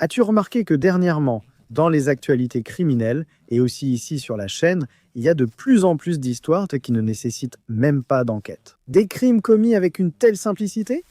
As-tu remarqué que dernièrement, dans les actualités criminelles, et aussi ici sur la chaîne, il y a de plus en plus d'histoires qui ne nécessitent même pas d'enquête. Des crimes commis avec une telle simplicité?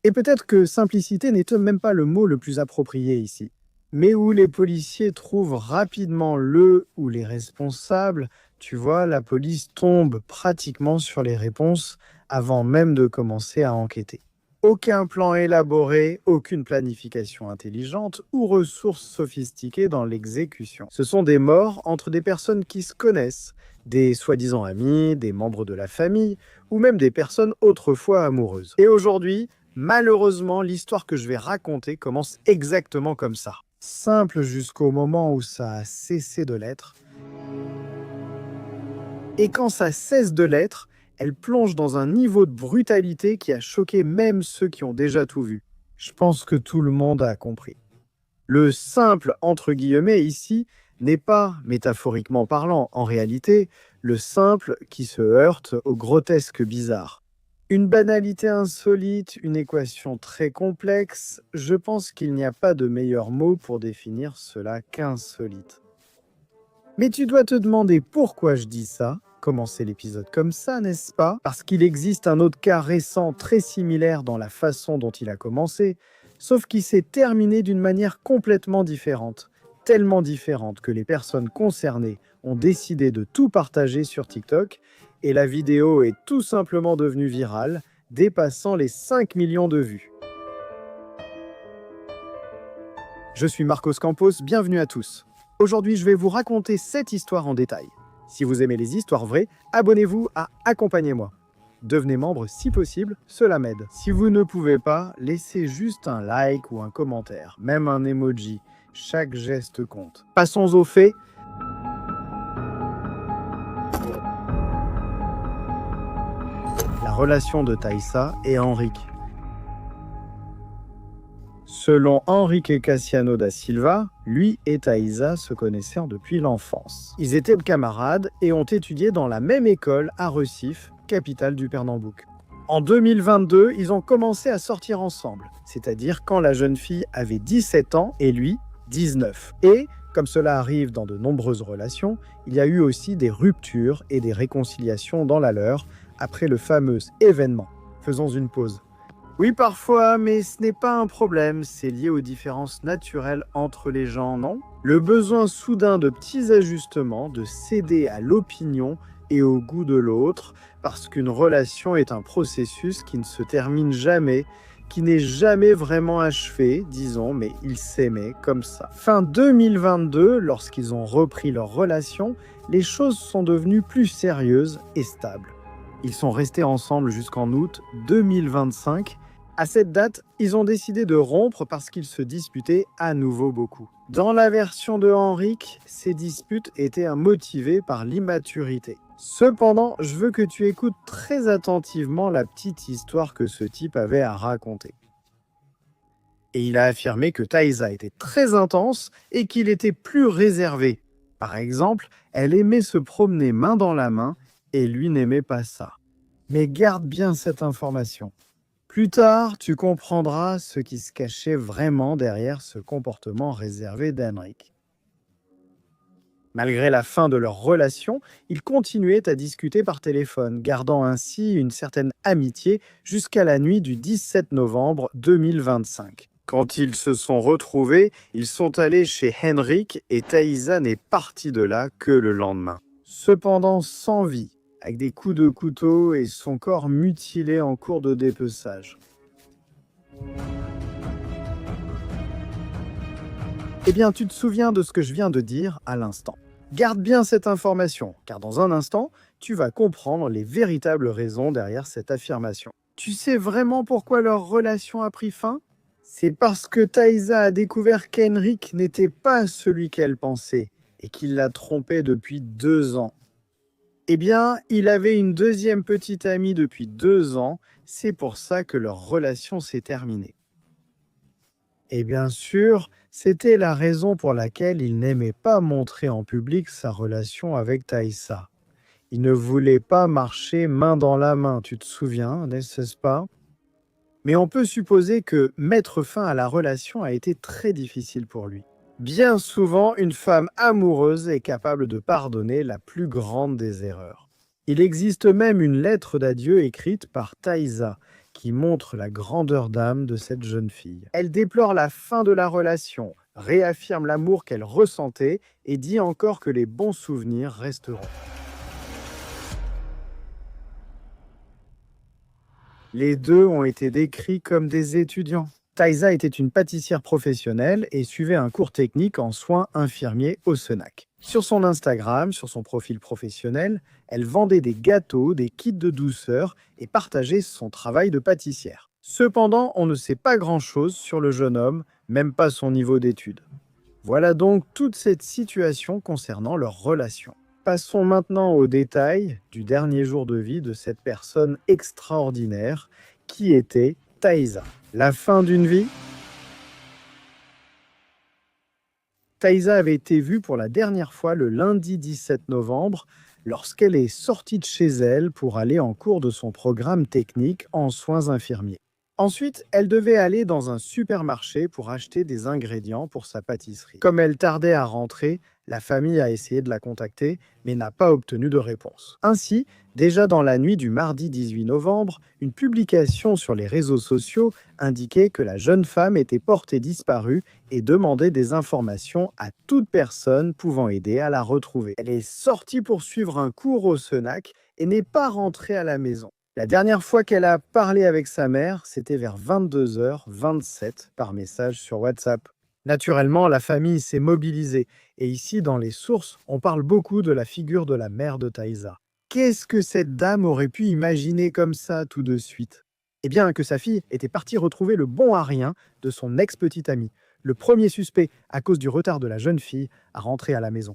Et peut-être que simplicité n'est même pas le mot le plus approprié ici, mais où les policiers trouvent rapidement le ou les responsables. Tu vois, la police tombe pratiquement sur les réponses avant même de commencer à enquêter. Aucun plan élaboré, aucune planification intelligente ou ressources sophistiquées dans l'exécution. Ce sont des morts entre des personnes qui se connaissent, des soi-disant amis, des membres de la famille, ou même des personnes autrefois amoureuses. Et aujourd'hui, malheureusement, l'histoire que je vais raconter commence exactement comme ça. Simple jusqu'au moment où ça a cessé de l'être. Et quand ça cesse de l'être, elle plonge dans un niveau de brutalité qui a choqué même ceux qui ont déjà tout vu. Je pense que tout le monde a compris. Le simple, entre guillemets, ici, n'est pas, métaphoriquement parlant, en réalité, le simple qui se heurte au grotesque bizarre. Une banalité insolite, une équation très complexe, je pense qu'il n'y a pas de meilleur mot pour définir cela qu'insolite. Mais tu dois te demander pourquoi je dis ça. Commencer l'épisode comme ça, n'est-ce pas? Parce qu'il existe un autre cas récent très similaire dans la façon dont il a commencé, sauf qu'il s'est terminé d'une manière complètement différente. Tellement différente que les personnes concernées ont décidé de tout partager sur TikTok et la vidéo est tout simplement devenue virale, dépassant les 5 millions de vues. Je suis Marcos Campos, bienvenue à tous. Aujourd'hui, je vais vous raconter cette histoire en détail. Si vous aimez les histoires vraies, abonnez-vous à Accompagnez-moi. Devenez membre si possible, cela m'aide. Si vous ne pouvez pas, laissez juste un like ou un commentaire, même un emoji. Chaque geste compte. Passons aux faits. La relation de Thaïsa et Henrique. Selon Henrique Cassiano da Silva, lui et Thaïsa se connaissaient depuis l'enfance. Ils étaient camarades et ont étudié dans la même école à Recife, capitale du Pernambouc. En 2022, ils ont commencé à sortir ensemble, c'est-à-dire quand la jeune fille avait 17 ans et lui 19. Et, comme cela arrive dans de nombreuses relations, il y a eu aussi des ruptures et des réconciliations dans la leur après le fameux événement. Faisons une pause. Oui, parfois, mais ce n'est pas un problème, c'est lié aux différences naturelles entre les gens, non? Le besoin soudain de petits ajustements, de céder à l'opinion et au goût de l'autre, parce qu'une relation est un processus qui ne se termine jamais, qui n'est jamais vraiment achevé, disons, mais ils s'aimaient comme ça. Fin 2022, lorsqu'ils ont repris leur relation, les choses sont devenues plus sérieuses et stables. Ils sont restés ensemble jusqu'en août 2025. À cette date, ils ont décidé de rompre parce qu'ils se disputaient à nouveau beaucoup. Dans la version de Henrique, ces disputes étaient motivées par l'immaturité. Cependant, je veux que tu écoutes très attentivement la petite histoire que ce type avait à raconter. Et il a affirmé que Thaïsa était très intense et qu'il était plus réservé. Par exemple, elle aimait se promener main dans la main et lui n'aimait pas ça. Mais garde bien cette information. Plus tard, tu comprendras ce qui se cachait vraiment derrière ce comportement réservé d'Henrique. Malgré la fin de leur relation, ils continuaient à discuter par téléphone, gardant ainsi une certaine amitié jusqu'à la nuit du 17 novembre 2025. Quand ils se sont retrouvés, ils sont allés chez Henrique et Thaïsa n'est partie de là que le lendemain. Cependant sans vie, avec des coups de couteau et son corps mutilé en cours de dépeçage. Eh bien, tu te souviens de ce que je viens de dire à l'instant. Garde bien cette information, car dans un instant, tu vas comprendre les véritables raisons derrière cette affirmation. Tu sais vraiment pourquoi leur relation a pris fin? C'est parce que Thaïsa a découvert qu'Henrique n'était pas celui qu'elle pensait et qu'il la trompait depuis 2 ans. Eh bien, il avait une deuxième petite amie depuis 2 ans, c'est pour ça que leur relation s'est terminée. Et bien sûr, c'était la raison pour laquelle il n'aimait pas montrer en public sa relation avec Thaïsa. Il ne voulait pas marcher main dans la main, tu te souviens, n'est-ce pas? Mais on peut supposer que mettre fin à la relation a été très difficile pour lui. Bien souvent, une femme amoureuse est capable de pardonner la plus grande des erreurs. Il existe même une lettre d'adieu écrite par Thaïsa qui montre la grandeur d'âme de cette jeune fille. Elle déplore la fin de la relation, réaffirme l'amour qu'elle ressentait et dit encore que les bons souvenirs resteront. Les deux ont été décrits comme des étudiants. Thaïsa était une pâtissière professionnelle et suivait un cours technique en soins infirmiers au Senac. Sur son Instagram, sur son profil professionnel, elle vendait des gâteaux, des kits de douceur et partageait son travail de pâtissière. Cependant, on ne sait pas grand-chose sur le jeune homme, même pas son niveau d'études. Voilà donc toute cette situation concernant leur relation. Passons maintenant aux détails du dernier jour de vie de cette personne extraordinaire qui était Thaïsa. La fin d'une vie. Thaïsa avait été vue pour la dernière fois le lundi 17 novembre lorsqu'elle est sortie de chez elle pour aller en cours de son programme technique en soins infirmiers. Ensuite, elle devait aller dans un supermarché pour acheter des ingrédients pour sa pâtisserie. Comme elle tardait à rentrer, la famille a essayé de la contacter, mais n'a pas obtenu de réponse. Ainsi, déjà dans la nuit du mardi 18 novembre, une publication sur les réseaux sociaux indiquait que la jeune femme était portée disparue et demandait des informations à toute personne pouvant aider à la retrouver. Elle est sortie pour suivre un cours au Senac et n'est pas rentrée à la maison. La dernière fois qu'elle a parlé avec sa mère, c'était vers 22h27 par message sur WhatsApp. Naturellement, la famille s'est mobilisée et ici, dans les sources, on parle beaucoup de la figure de la mère de Thaïsa. Qu'est-ce que cette dame aurait pu imaginer comme ça tout de suite? Eh bien, que sa fille était partie retrouver le bon à rien de son ex-petite amie, le premier suspect à cause du retard de la jeune fille à rentrer à la maison.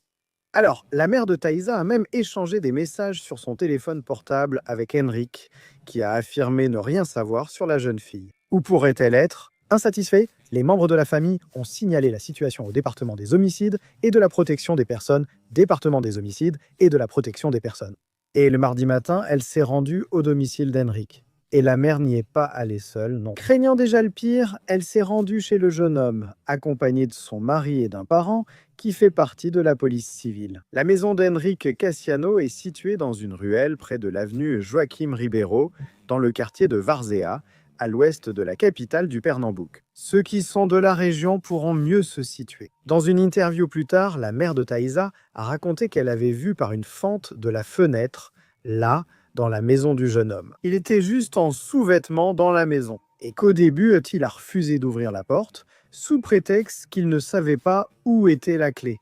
Alors, la mère de Thaïsa a même échangé des messages sur son téléphone portable avec Henrik, qui a affirmé ne rien savoir sur la jeune fille. Où pourrait-elle être? Insatisfaits, les membres de la famille ont signalé la situation au département des homicides et de la protection des personnes, département des homicides et de la protection des personnes. Et le mardi matin, elle s'est rendue au domicile d'Henrik. Et la mère n'y est pas allée seule, non. Craignant déjà le pire, elle s'est rendue chez le jeune homme, accompagnée de son mari et d'un parent, qui fait partie de la police civile. La maison d'Henrik Cassiano est située dans une ruelle près de l'avenue Joaquim Ribeiro, dans le quartier de Várzea, à l'ouest de la capitale du Pernambouc. Ceux qui sont de la région pourront mieux se situer. Dans une interview plus tard, la mère de Thaïsa a raconté qu'elle avait vu par une fente de la fenêtre, là, dans la maison du jeune homme. Il était juste en sous-vêtements dans la maison, et qu'au début, il a refusé d'ouvrir la porte, sous prétexte qu'il ne savait pas où était la clé.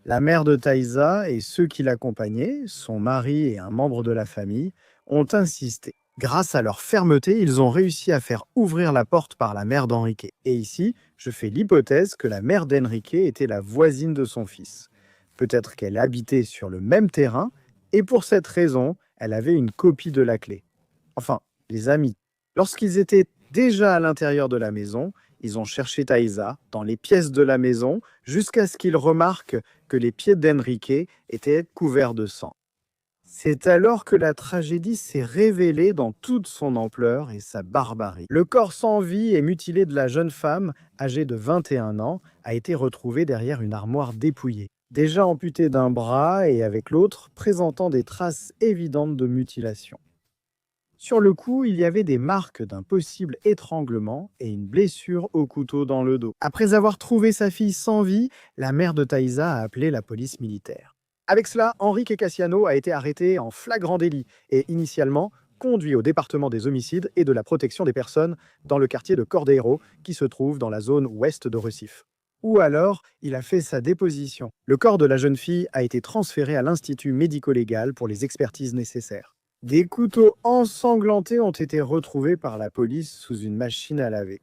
La mère de Thaïsa et ceux qui l'accompagnaient, son mari et un membre de la famille, ont insisté. Grâce à leur fermeté, ils ont réussi à faire ouvrir la porte par la mère d'Henrique. Et ici, je fais l'hypothèse que la mère d'Henrique était la voisine de son fils. Peut-être qu'elle habitait sur le même terrain, et pour cette raison, elle avait une copie de la clé. Enfin, les amis. Lorsqu'ils étaient déjà à l'intérieur de la maison, ils ont cherché Thaïsa dans les pièces de la maison jusqu'à ce qu'ils remarquent que les pieds d'Henrique étaient couverts de sang. C'est alors que la tragédie s'est révélée dans toute son ampleur et sa barbarie. Le corps sans vie et mutilé de la jeune femme, âgée de 21 ans, a été retrouvé derrière une armoire dépouillée, déjà amputée d'un bras et avec l'autre présentant des traces évidentes de mutilation. Sur le cou, il y avait des marques d'un possible étranglement et une blessure au couteau dans le dos. Après avoir trouvé sa fille sans vie, la mère de Thaïsa a appelé la police militaire. Avec cela, Henrique Cassiano a été arrêté en flagrant délit et initialement conduit au département des homicides et de la protection des personnes dans le quartier de Cordeiro qui se trouve dans la zone ouest de Recife. Ou alors, il a fait sa déposition. Le corps de la jeune fille a été transféré à l'Institut médico-légal pour les expertises nécessaires. Des couteaux ensanglantés ont été retrouvés par la police sous une machine à laver.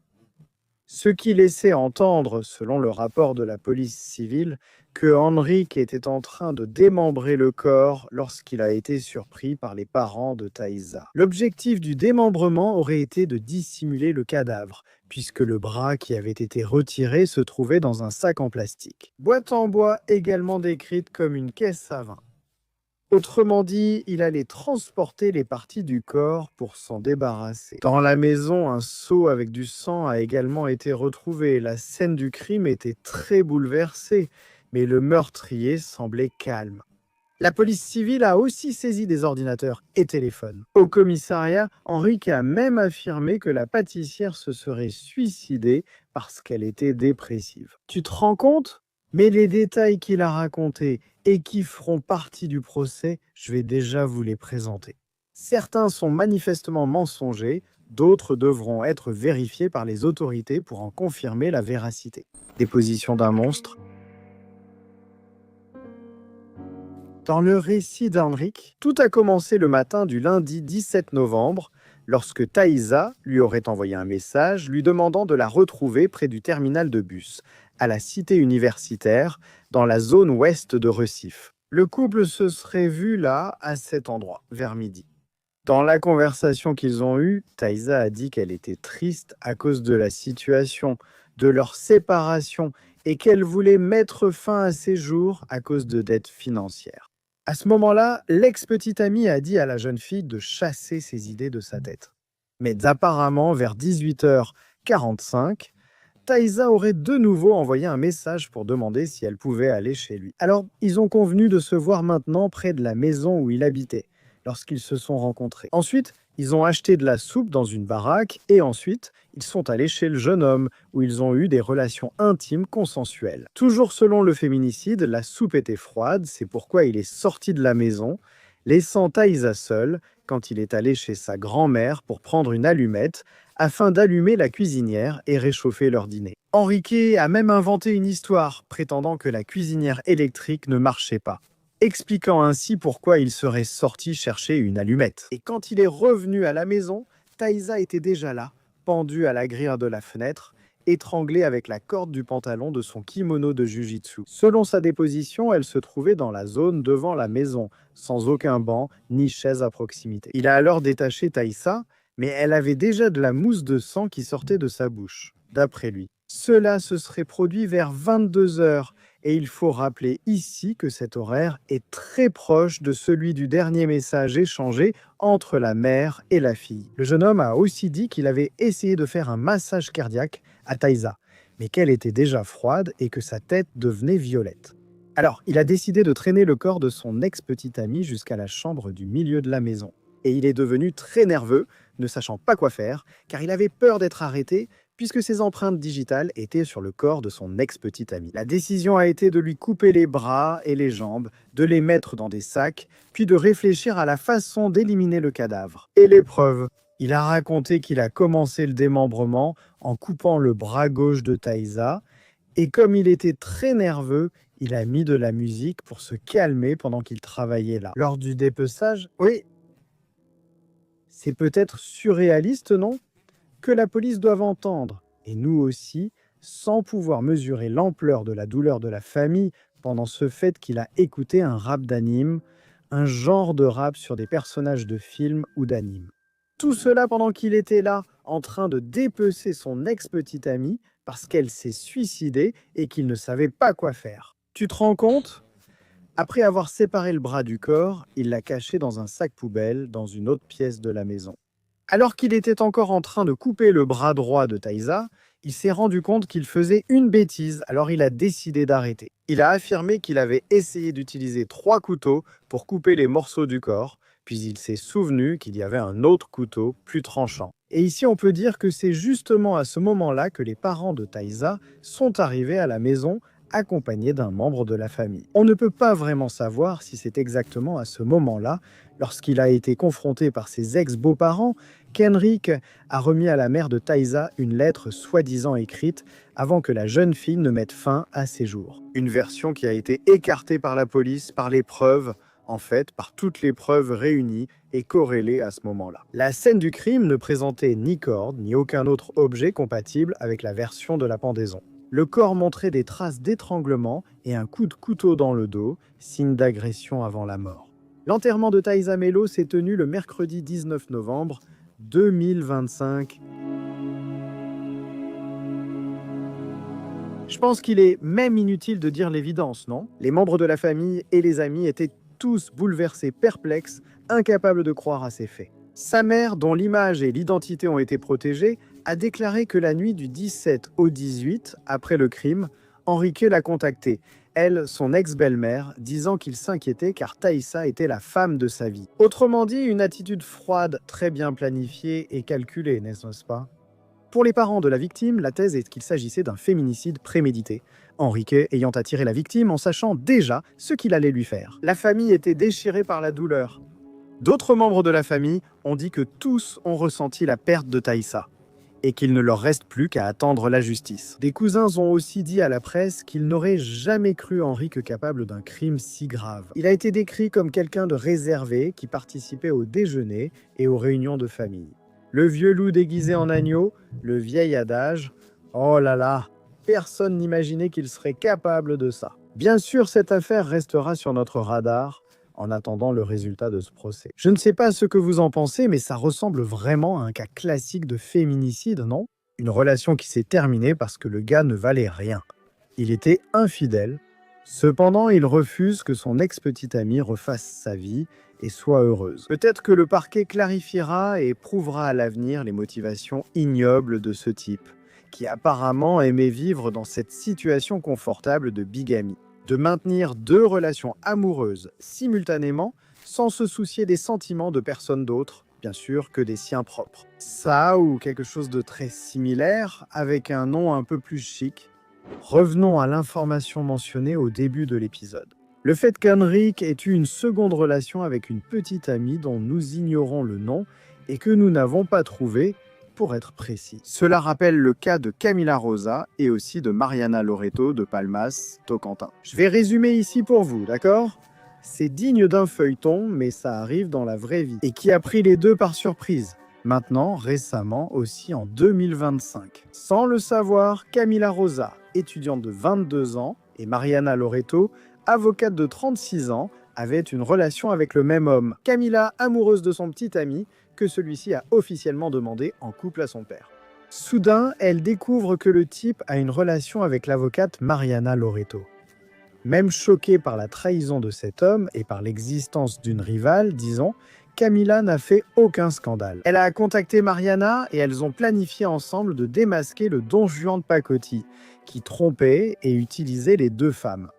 Ce qui laissait entendre, selon le rapport de la police civile, que Henrique était en train de démembrer le corps lorsqu'il a été surpris par les parents de Thaïsa. L'objectif du démembrement aurait été de dissimuler le cadavre, puisque le bras qui avait été retiré se trouvait dans un sac en plastique. Boîte en bois également décrite comme une caisse à vin. Autrement dit, il allait transporter les parties du corps pour s'en débarrasser. Dans la maison, un seau avec du sang a également été retrouvé. La scène du crime était très bouleversée, mais le meurtrier semblait calme. La police civile a aussi saisi des ordinateurs et téléphones. Au commissariat, Henrique a même affirmé que la pâtissière se serait suicidée parce qu'elle était dépressive. Tu te rends compte? Mais les détails qu'il a racontés et qui feront partie du procès, je vais déjà vous les présenter. Certains sont manifestement mensongers, d'autres devront être vérifiés par les autorités pour en confirmer la véracité. Déposition d'un monstre. Dans le récit d'Henrique, tout a commencé le matin du lundi 17 novembre, lorsque Thaïsa lui aurait envoyé un message lui demandant de la retrouver près du terminal de bus, à la cité universitaire, dans la zone ouest de Recife. Le couple se serait vu là, à cet endroit, vers midi. Dans la conversation qu'ils ont eue, Thaïsa a dit qu'elle était triste à cause de la situation, de leur séparation, et qu'elle voulait mettre fin à ses jours à cause de dettes financières. À ce moment-là, l'ex-petite amie a dit à la jeune fille de chasser ses idées de sa tête. Mais apparemment, vers 18h45, Thaïsa aurait de nouveau envoyé un message pour demander si elle pouvait aller chez lui. Alors, ils ont convenu de se voir maintenant près de la maison où il habitait, lorsqu'ils se sont rencontrés. Ensuite, ils ont acheté de la soupe dans une baraque et ensuite, ils sont allés chez le jeune homme où ils ont eu des relations intimes consensuelles. Toujours selon le féminicide, la soupe était froide, c'est pourquoi il est sorti de la maison, laissant Thaïsa seule quand il est allé chez sa grand-mère pour prendre une allumette afin d'allumer la cuisinière et réchauffer leur dîner. Henrique a même inventé une histoire prétendant que la cuisinière électrique ne marchait pas, expliquant ainsi pourquoi il serait sorti chercher une allumette. Et quand il est revenu à la maison, Thaïsa était déjà là, pendue à la grille de la fenêtre, étranglée avec la corde du pantalon de son kimono de jujitsu. Selon sa déposition, elle se trouvait dans la zone devant la maison, sans aucun banc ni chaise à proximité. Il a alors détaché Thaïsa, mais elle avait déjà de la mousse de sang qui sortait de sa bouche, d'après lui. Cela se serait produit vers 22h, et il faut rappeler ici que cet horaire est très proche de celui du dernier message échangé entre la mère et la fille. Le jeune homme a aussi dit qu'il avait essayé de faire un massage cardiaque à Thaïsa, mais qu'elle était déjà froide et que sa tête devenait violette. Alors, il a décidé de traîner le corps de son ex-petite amie jusqu'à la chambre du milieu de la maison. Et il est devenu très nerveux, ne sachant pas quoi faire, car il avait peur d'être arrêté, puisque ses empreintes digitales étaient sur le corps de son ex-petite amie. La décision a été de lui couper les bras et les jambes, de les mettre dans des sacs, puis de réfléchir à la façon d'éliminer le cadavre. Et les preuves? Il a raconté qu'il a commencé le démembrement en coupant le bras gauche de Thaïsa, et comme il était très nerveux, il a mis de la musique pour se calmer pendant qu'il travaillait là. Lors du dépeçage, oui, c'est peut-être surréaliste, non? Que la police doive entendre, et nous aussi, sans pouvoir mesurer l'ampleur de la douleur de la famille pendant ce fait qu'il a écouté un rap d'anime, un genre de rap sur des personnages de films ou d'anime. Tout cela pendant qu'il était là, en train de dépecer son ex-petite amie parce qu'elle s'est suicidée et qu'il ne savait pas quoi faire. Tu te rends compte? Après avoir séparé le bras du corps, il l'a caché dans un sac poubelle dans une autre pièce de la maison. Alors qu'il était encore en train de couper le bras droit de Thaïsa, il s'est rendu compte qu'il faisait une bêtise, alors il a décidé d'arrêter. Il a affirmé qu'il avait essayé d'utiliser 3 couteaux pour couper les morceaux du corps, puis il s'est souvenu qu'il y avait un autre couteau plus tranchant. Et ici, on peut dire que c'est justement à ce moment-là que les parents de Thaïsa sont arrivés à la maison accompagnés d'un membre de la famille. On ne peut pas vraiment savoir si c'est exactement à ce moment-là, lorsqu'il a été confronté par ses ex-beaux-parents, qu'Henrique a remis à la mère de Thaïsa une lettre soi-disant écrite avant que la jeune fille ne mette fin à ses jours. Une version qui a été écartée par la police, par les preuves, en fait, par toutes les preuves réunies et corrélées à ce moment-là. La scène du crime ne présentait ni corde, ni aucun autre objet compatible avec la version de la pendaison. Le corps montrait des traces d'étranglement et un coup de couteau dans le dos, signe d'agression avant la mort. L'enterrement de Thaïsa Mello s'est tenu le mercredi 19 novembre 2025. Je pense qu'il est même inutile de dire l'évidence, non? Les membres de la famille et les amis étaient tous bouleversés, perplexes, incapables de croire à ces faits. Sa mère, dont l'image et l'identité ont été protégées, a déclaré que la nuit du 17 au 18, après le crime, Enrique l'a contactée, elle, son ex-belle-mère, disant qu'il s'inquiétait car Thaïssa était la femme de sa vie. Autrement dit, une attitude froide, très bien planifiée et calculée, n'est-ce pas? Pour les parents de la victime, la thèse est qu'il s'agissait d'un féminicide prémédité, Enrique ayant attiré la victime en sachant déjà ce qu'il allait lui faire. La famille était déchirée par la douleur. D'autres membres de la famille ont dit que tous ont ressenti la perte de Thaïssa et qu'il ne leur reste plus qu'à attendre la justice. Des cousins ont aussi dit à la presse qu'ils n'auraient jamais cru Enrique capable d'un crime si grave. Il a été décrit comme quelqu'un de réservé qui participait aux déjeuners et aux réunions de famille. Le vieux loup déguisé en agneau, le vieil adage « Oh là là, personne n'imaginait qu'il serait capable de ça ». Bien sûr, cette affaire restera sur notre radar en attendant le résultat de ce procès. Je ne sais pas ce que vous en pensez, mais ça ressemble vraiment à un cas classique de féminicide, non? Une relation qui s'est terminée parce que le gars ne valait rien. Il était infidèle. Cependant, il refuse que son ex-petite amie refasse sa vie et soit heureuse. Peut-être que le parquet clarifiera et prouvera à l'avenir les motivations ignobles de ce type, qui apparemment aimait vivre dans cette situation confortable de bigamie, de maintenir deux relations amoureuses simultanément sans se soucier des sentiments de personne d'autre, bien sûr, que des siens propres. Ça ou quelque chose de très similaire avec un nom un peu plus chic. Revenons à l'information mentionnée au début de l'épisode. Le fait qu'Henrik ait eu une seconde relation avec une petite amie dont nous ignorons le nom et que nous n'avons pas trouvé, pour être précis. Cela rappelle le cas de Camila Rosa et aussi de Mariana Loreto de Palmas, Tocantins. Je vais résumer ici pour vous, d'accord? C'est digne d'un feuilleton, mais ça arrive dans la vraie vie. Et qui a pris les deux par surprise? Maintenant, récemment, aussi en 2025. Sans le savoir, Camila Rosa, étudiante de 22 ans, et Mariana Loreto, avocate de 36 ans, avaient une relation avec le même homme. Camila, amoureuse de son petit ami, que celui-ci a officiellement demandé en couple à son père. Soudain, elle découvre que le type a une relation avec l'avocate Mariana Loreto. Même choquée par la trahison de cet homme et par l'existence d'une rivale, disons, Camila n'a fait aucun scandale. Elle a contacté Mariana et elles ont planifié ensemble de démasquer le Don Juan de pacotille, qui trompait et utilisait les deux femmes.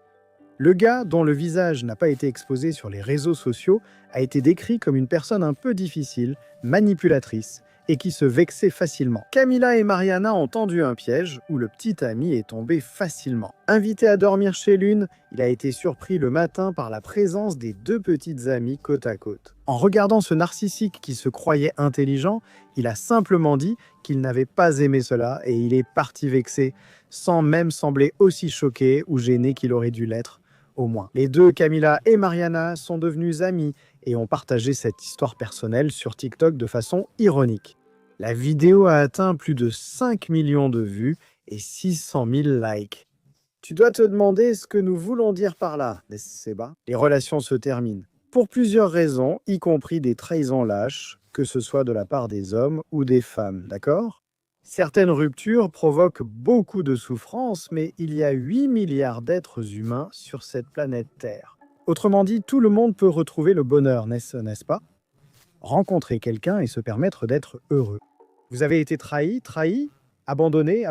Le gars, dont le visage n'a pas été exposé sur les réseaux sociaux, a été décrit comme une personne un peu difficile, manipulatrice, et qui se vexait facilement. Camila et Mariana ont tendu un piège où le petit ami est tombé facilement. Invité à dormir chez l'une, il a été surpris le matin par la présence des deux petites amies côte à côte. En regardant ce narcissique qui se croyait intelligent, il a simplement dit qu'il n'avait pas aimé cela et il est parti vexé, sans même sembler aussi choqué ou gêné qu'il aurait dû l'être. Au moins. Les deux, Camila et Mariana, sont devenues amies et ont partagé cette histoire personnelle sur TikTok de façon ironique. La vidéo a atteint plus de 5 millions de vues et 600 000 likes. Tu dois te demander ce que nous voulons dire par là, n'est-ce pas? Les relations se terminent. Pour plusieurs raisons, y compris des trahisons lâches, que ce soit de la part des hommes ou des femmes, d'accord? Certaines ruptures provoquent beaucoup de souffrance, mais il y a 8 milliards d'êtres humains sur cette planète Terre. Autrement dit, tout le monde peut retrouver le bonheur, n'est-ce pas? Rencontrer quelqu'un et se permettre d'être heureux. Vous avez été trahi, abandonné,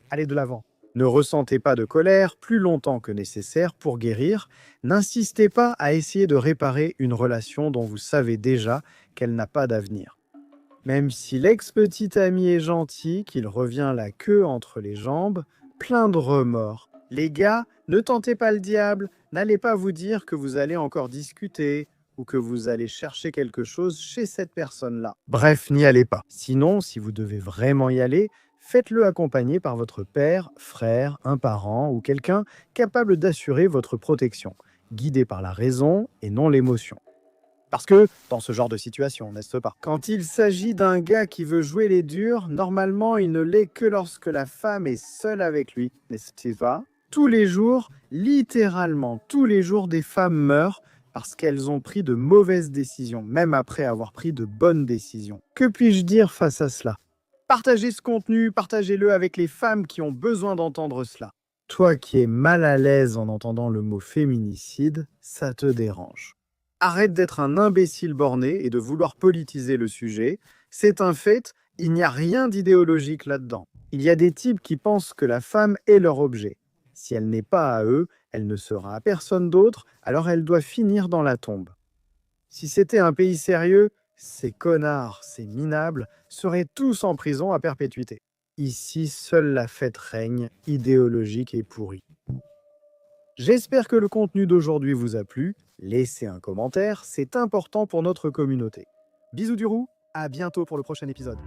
allez de l'avant. Ne ressentez pas de colère plus longtemps que nécessaire pour guérir. N'insistez pas à essayer de réparer une relation dont vous savez déjà qu'elle n'a pas d'avenir. Même si l'ex-petit ami est gentil, qu'il revient la queue entre les jambes, plein de remords. Les gars, ne tentez pas le diable, n'allez pas vous dire que vous allez encore discuter ou que vous allez chercher quelque chose chez cette personne-là. Bref, n'y allez pas. Sinon, si vous devez vraiment y aller, faites-le accompagné par votre père, frère, un parent ou quelqu'un capable d'assurer votre protection, guidé par la raison et non l'émotion. Parce que, dans ce genre de situation, n'est-ce pas? Quand il s'agit d'un gars qui veut jouer les durs, normalement, il ne l'est que lorsque la femme est seule avec lui, n'est-ce pas? Tous les jours, littéralement tous les jours, des femmes meurent parce qu'elles ont pris de mauvaises décisions, même après avoir pris de bonnes décisions. Que puis-je dire face à cela? Partagez ce contenu, partagez-le avec les femmes qui ont besoin d'entendre cela. Toi qui es mal à l'aise en entendant le mot féminicide, ça te dérange. Arrête d'être un imbécile borné et de vouloir politiser le sujet. C'est un fait, il n'y a rien d'idéologique là-dedans. Il y a des types qui pensent que la femme est leur objet. Si elle n'est pas à eux, elle ne sera à personne d'autre, alors elle doit finir dans la tombe. Si c'était un pays sérieux, ces connards, ces minables, seraient tous en prison à perpétuité. Ici, seule la fête règne, idéologique et pourrie. J'espère que le contenu d'aujourd'hui vous a plu. Laissez un commentaire, c'est important pour notre communauté. Bisous du roux, à bientôt pour le prochain épisode.